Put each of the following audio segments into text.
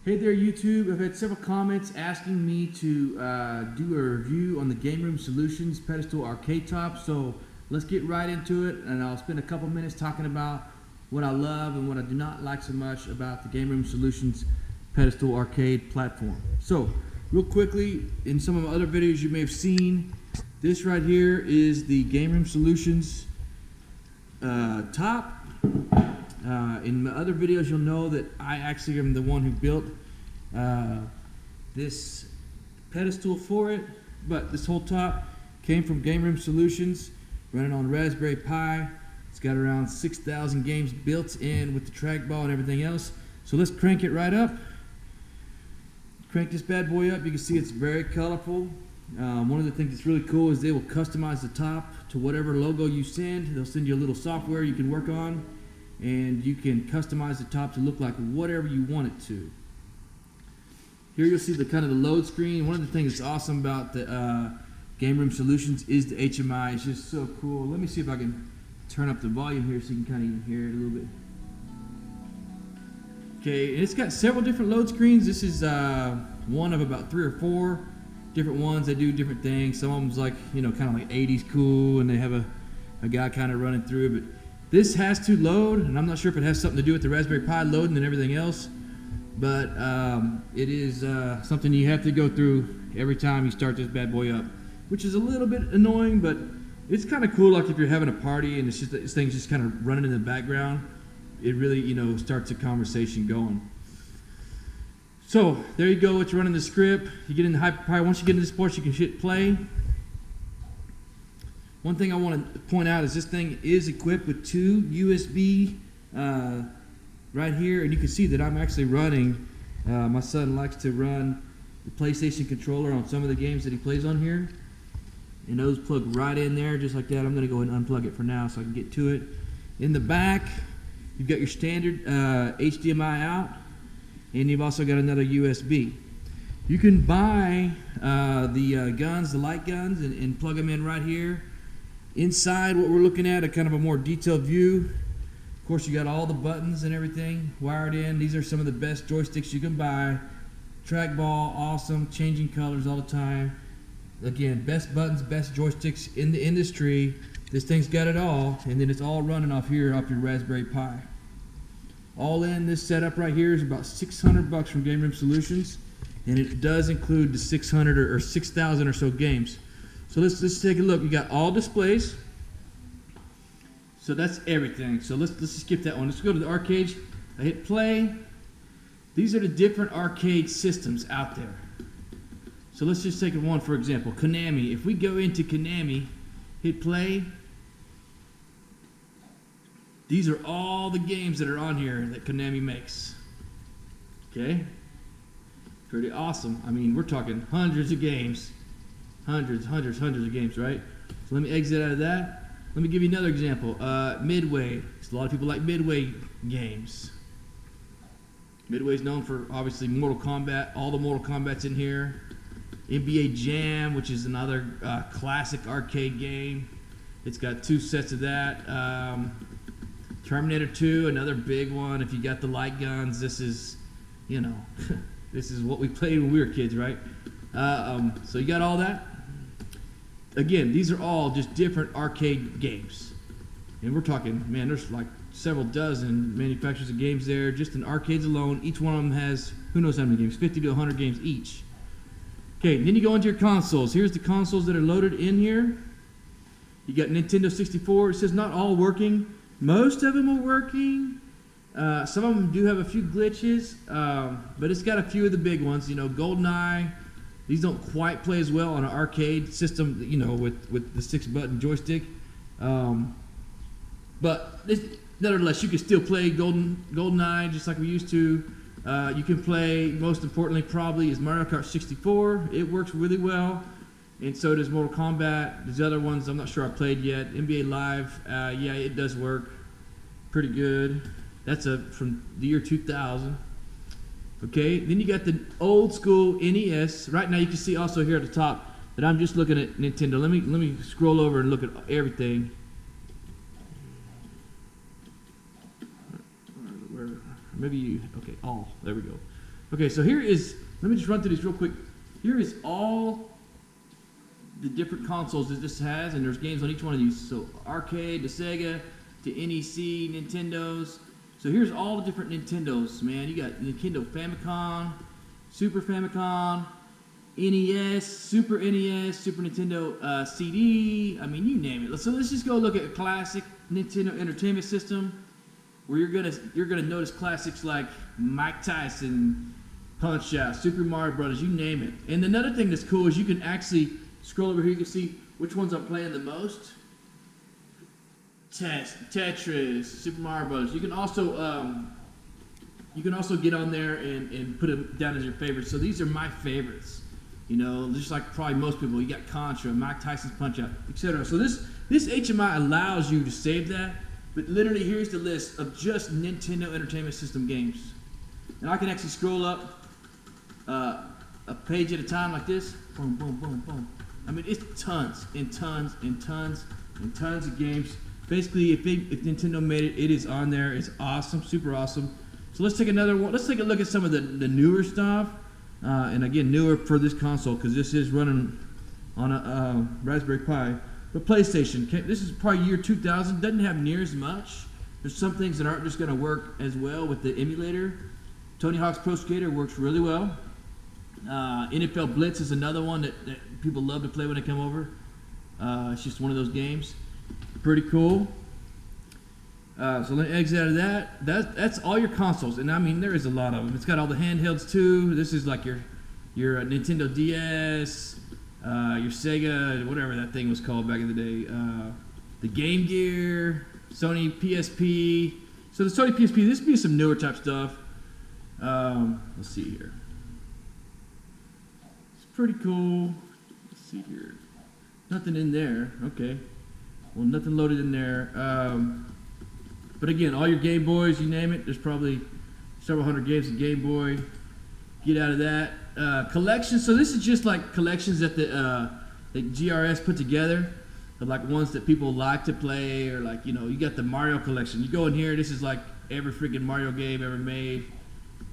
Hey there YouTube, I've had several comments asking me to do a review on the Game Room Solutions Pedestal arcade top, so let's get right into it, and I'll spend a couple minutes talking about what I love and what I do not like so much about the Game Room Solutions Pedestal arcade platform. So real quickly, in some of my other videos you may have seen, this right here is the Game Room Solutions top. In my other videos you'll know that I actually am the one who built this pedestal for it, but this whole top came from Game Room Solutions, running on Raspberry Pi. It's got around 6,000 games built in with the trackball and everything else. So let's crank it right up. Crank this bad boy up. You can see it's very colorful. One of the things that's really cool is they will customize the top to whatever logo you send. They'll send you a little software you can work on, and you can customize the top to look like whatever you want it to. Here you'll see the kind of the load screen. One of the things that's awesome about the Game Room Solutions is the HMI. It's just so cool. Let me see if I can turn up the volume here so you can kind of even hear it a little bit. Okay, and it's got several different load screens. This is one of about 3 or 4 different ones. They do different things. Some of them's like, you know, kind of like 80s cool, and they have a guy kind of running through it. But this has to load, and I'm not sure if it has something to do with the Raspberry Pi loading and everything else, but it is something you have to go through every time you start this bad boy up, which is a little bit annoying, but it's kind of cool. Like if you're having a party and it's just this thing's just kind of running in the background, it really, you know, starts a conversation going. So there you go. It's running the script. You get into HyperPi. Once you get into this part, you can hit play. One thing I want to point out is this thing is equipped with 2 USB right here, and you can see that I'm actually running. My son likes to run the PlayStation controller on some of the games that he plays on here, and those plug right in there just like that. I'm going to go ahead and unplug it for now so I can get to it. In the back, you've got your standard HDMI out, and you've also got another USB. You can buy the guns, the light guns, and plug them in right here. Inside, what we're looking at, a kind of a more detailed view. Of course, you got all the buttons and everything wired in. These are some of the best joysticks you can buy. Trackball, awesome, changing colors all the time. Again, best buttons, best joysticks in the industry. This thing's got it all, and then it's all running off here, off your Raspberry Pi. All in, this setup right here is about 600 bucks from Game Room Solutions, and it does include the 600 or 6,000 or so games. So let's take a look. You got all displays. So that's everything. So let's just skip that one. Let's go to the arcades. I hit play. These are the different arcade systems out there. So let's just take one for example. Konami. If we go into Konami, hit play. These are all the games that are on here that Konami makes. Okay? Pretty awesome. I mean, we're talking hundreds of games. Hundreds of games, right? So let me exit out of that. Let me give you another example. Midway. A lot of people like Midway games. Midway is known for, obviously, Mortal Kombat. All the Mortal Kombat's in here. NBA Jam, which is another classic arcade game. It's got 2 sets of that. Terminator 2, another big one. If you got the light guns, this is, you know, this is what we played when we were kids, right? So you got all that. Again, these are all just different arcade games. And we're talking, man, there's like several dozen manufacturers of games there, just in arcades alone. Each one of them has, who knows how many games, 50 to 100 games each. Okay, then you go into your consoles. Here's the consoles that are loaded in here. You got Nintendo 64. It says not all working. Most of them are working. Some of them do have a few glitches, but it's got a few of the big ones. You know, GoldenEye. These don't quite play as well on an arcade system, you know, with the 6-button joystick. But nevertheless, you can still play GoldenEye just like we used to. You can play, most importantly probably, is Mario Kart 64. It works really well. And so does Mortal Kombat. These other ones I'm not sure I played yet. NBA Live, yeah, it does work pretty good. That's from the year 2000. Okay, then you got the old school NES. Right now you can see also here at the top that I'm just looking at Nintendo. Let me scroll over and look at everything. Maybe you, okay, all, there we go. Okay, so here is, let me just run through these real quick. Here is all the different consoles that this has, and there's games on each one of these. So arcade, to Sega, to NEC, Nintendos. So here's all the different Nintendos, man. You got Nintendo Famicom, Super Famicom, NES, Super NES, Super Nintendo CD. I mean, you name it. So let's just go look at a classic Nintendo Entertainment System, where you're gonna notice classics like Mike Tyson, Punch Out, Super Mario Brothers, you name it. And another thing that's cool is you can actually scroll over here. You can see which ones I'm playing the most. Tetris, Super Mario Brothers. You can also get on there and put them down as your favorites. So these are my favorites. You know, just like probably most people. You got Contra, Mike Tyson's Punch Out, etc. So this HMI allows you to save that. But literally, here's the list of just Nintendo Entertainment System games. And I can actually scroll up a page at a time like this. Boom, boom, boom, boom. I mean, it's tons and tons and tons and tons of games. Basically, if Nintendo made it, it is on there. It's awesome, super awesome. So let's take another one. Let's take a look at some of the newer stuff. And again, newer for this console, because this is running on a Raspberry Pi. The PlayStation, this is probably year 2000, doesn't have near as much. There's some things that aren't just going to work as well with the emulator. Tony Hawk's Pro Skater works really well. NFL Blitz is another one that people love to play when they come over. It's just one of those games. Pretty cool. So let me exit out of that. That's all your consoles, and I mean there is a lot of them. It's got all the handhelds too. This is like your Nintendo DS, your Sega, whatever that thing was called back in the day. The Game Gear, Sony PSP. So the Sony PSP, this would be some newer type stuff. Let's see here. It's pretty cool. Let's see here. Nothing in there. Okay. Well, nothing loaded in there. But again, all your Game Boys, you name it, there's probably several hundred games of Game Boy. Get out of that. Collections, so this is just like collections that the GRS put together, of like ones that people like to play, or like, you know, you got the Mario collection. You go in here, this is like every freaking Mario game ever made.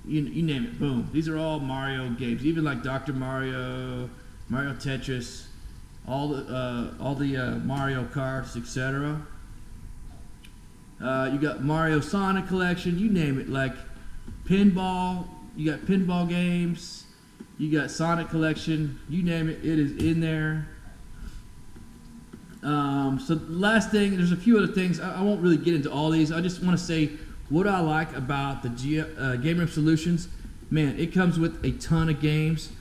You name it, boom. These are all Mario games, even like Dr. Mario, Mario Tetris, all the Mario Karts, etc. You got Mario Sonic collection, you name it, like pinball, you got pinball games, you got Sonic collection, you name it, it is in there. So last thing, there's a few other things, I won't really get into all these, I just want to say what I like about the Game Room Solutions. Man, it comes with a ton of games,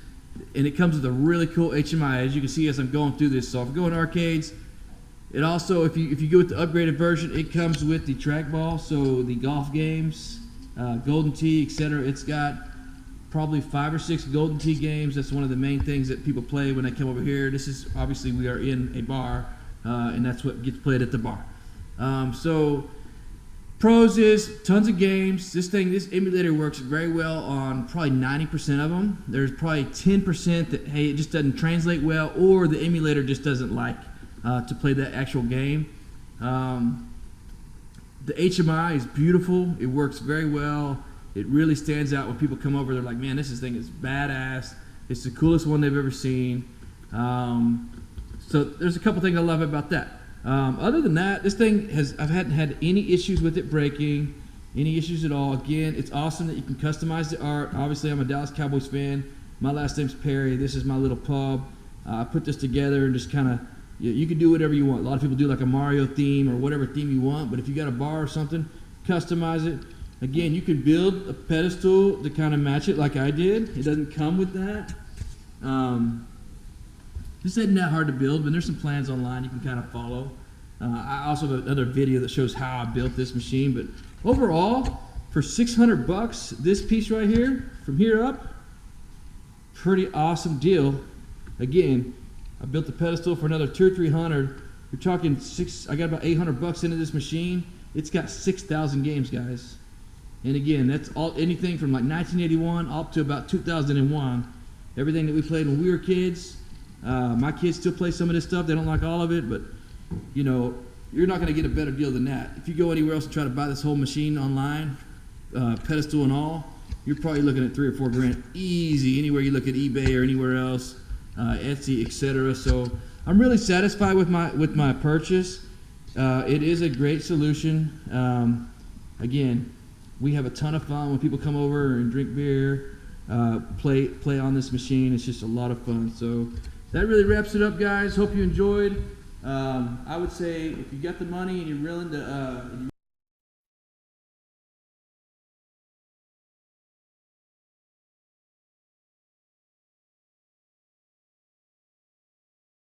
and it comes with a really cool HMI, as you can see as I'm going through this. So if I go in arcades, it also, if you go with the upgraded version, it comes with the trackball, so the golf games, Golden Tee, etc. It's got probably 5 or 6 Golden Tee games. That's one of the main things that people play when they come over here. This is, obviously we are in a bar, and that's what gets played at the bar. So pros is tons of games. This emulator works very well on probably 90% of them. There's probably 10% that, hey, it just doesn't translate well, or the emulator just doesn't like to play that actual game. The HMI is beautiful. It works very well. It really stands out when people come over. They're like, man, this thing is badass. It's the coolest one they've ever seen. So there's a couple things I love about that. Other than that, this thing I haven't had any issues with it breaking, any issues at all. Again, it's awesome that you can customize the art. Obviously, I'm a Dallas Cowboys fan. My last name's Perry. This is my little pub. I put this together and just kind of, you can do whatever you want. A lot of people do like a Mario theme or whatever theme you want, but if you got a bar or something, customize it. Again, you can build a pedestal to kind of match it like I did. It doesn't come with that. This isn't that hard to build, but there's some plans online you can kind of follow. I also have another video that shows how I built this machine, but overall, for $600, this piece right here, from here up, pretty awesome deal. Again, I built the pedestal for another $200 or $300. You're talking I got about $800 into this machine. It's got 6,000 games, guys. And again, that's anything from like 1981 up to about 2001. Everything that we played when we were kids. My kids still play some of this stuff. They don't like all of it, but you know, you're not going to get a better deal than that. If you go anywhere else and try to buy this whole machine online, pedestal and all, you're probably looking at $3 or $4 grand easy. Anywhere you look at eBay or anywhere else, Etsy, etc. So I'm really satisfied with my purchase. It is a great solution. Again, we have a ton of fun when people come over and drink beer, play on this machine. It's just a lot of fun. So that really wraps it up, guys. Hope you enjoyed. I would say if you got the money and you're willing to